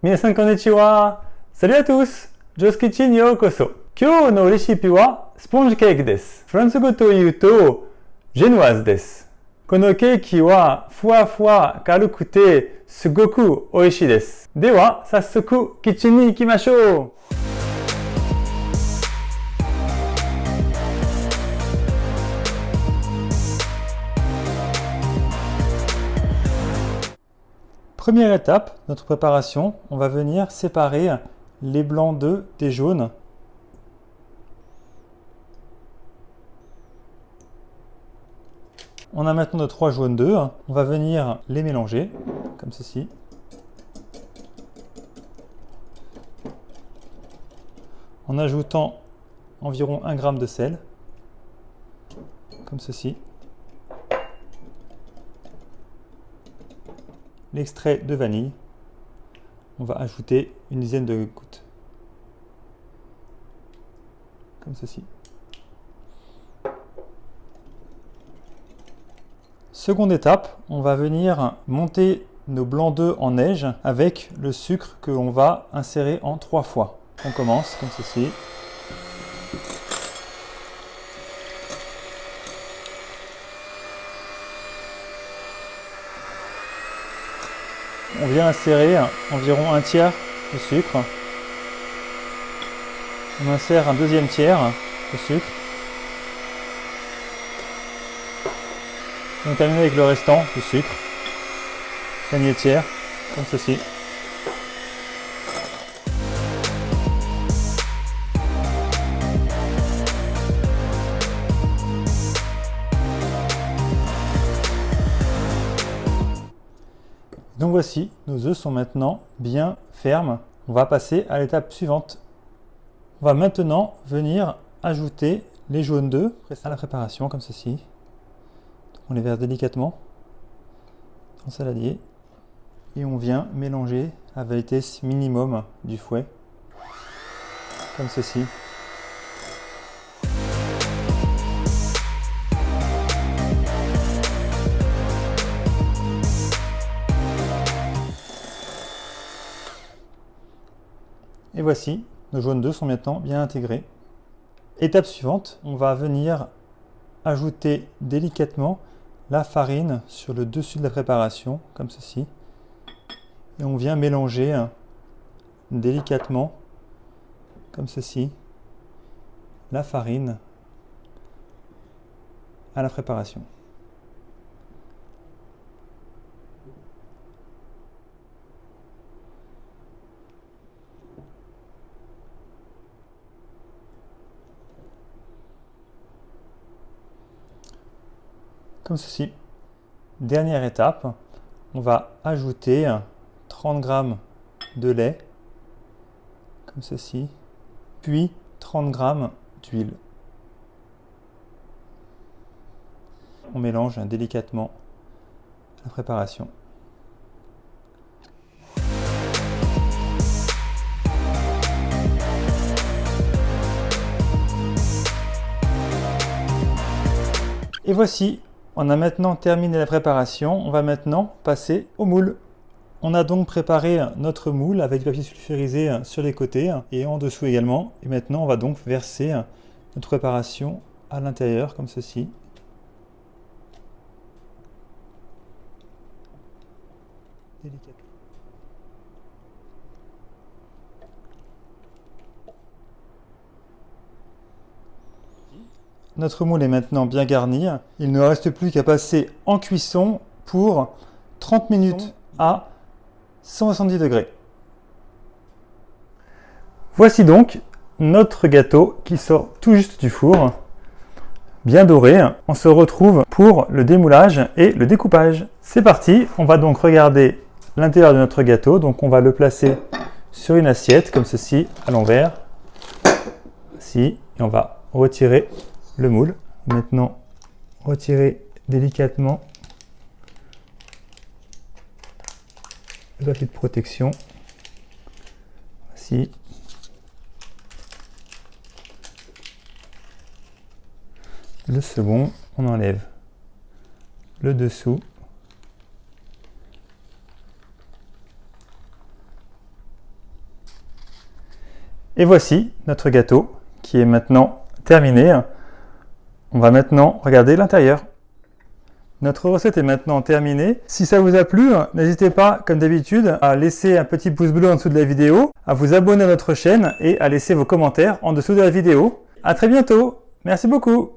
Minasan konnichiwa! Salut à tous! Joe's Kitchen yokoso! Kyou no reshipi wa sponge cake desu. フランス語と言うと、ジェノワーズです。このケーキはふわふわ軽くてすごく美味しいです。では、早速キッチンに行きましょう。Première étape, notre préparation, on va venir séparer les blancs d'œufs des jaunes. On a maintenant nos 3 jaunes d'œufs, on va venir les mélanger, comme ceci. En ajoutant environ 1 g de sel, comme ceci. L'extrait de vanille, on va ajouter une dizaine de gouttes, comme ceci. Seconde étape, on va venir monter nos blancs d'œufs en neige avec le sucre que l'on va insérer en 3 fois. On commence comme ceci. On vient insérer environ un tiers de sucre. On insère un deuxième tiers de sucre. On termine avec le restant de sucre. Dernier tiers, comme ceci. Donc voici, nos œufs sont maintenant bien fermes. On va passer à l'étape suivante. On va maintenant venir ajouter les jaunes d'œufs à la préparation, comme ceci. On les verse délicatement dans le saladier. Et on vient mélanger à vitesse minimum du fouet, comme ceci. Et voici, nos jaunes d'œufs sont maintenant bien intégrés. Étape suivante, on va venir ajouter délicatement la farine sur le dessus de la préparation, comme ceci. Et on vient mélanger délicatement, comme ceci, la farine à la préparation. Comme ceci. Dernière étape, on va ajouter 30 g de lait, comme ceci, puis 30 g d'huile. On mélange délicatement la préparation. Et voici, on a maintenant terminé la préparation. On va maintenant passer au moule. On a donc préparé notre moule avec du papier sulfurisé sur les côtés et en dessous également. Et maintenant, on va donc verser notre préparation à l'intérieur comme ceci. Délicatement. Notre moule est maintenant bien garni. Il ne reste plus qu'à passer en cuisson pour 30 minutes à 170 degrés. Voici donc notre gâteau qui sort tout juste du four, bien doré. On se retrouve pour le démoulage et le découpage. C'est parti, on va donc regarder l'intérieur de notre gâteau. Donc on va le placer sur une assiette comme ceci à l'envers. Ainsi, et on va retirer le moule. Maintenant, retirer délicatement le papier de protection. Voici. Le second, on enlève le dessous. Et voici notre gâteau qui est maintenant terminé. On va maintenant regarder l'intérieur. Notre recette est maintenant terminée. Si ça vous a plu, n'hésitez pas, comme d'habitude, à laisser un petit pouce bleu en dessous de la vidéo, à vous abonner à notre chaîne et à laisser vos commentaires en dessous de la vidéo. À très bientôt. Merci beaucoup.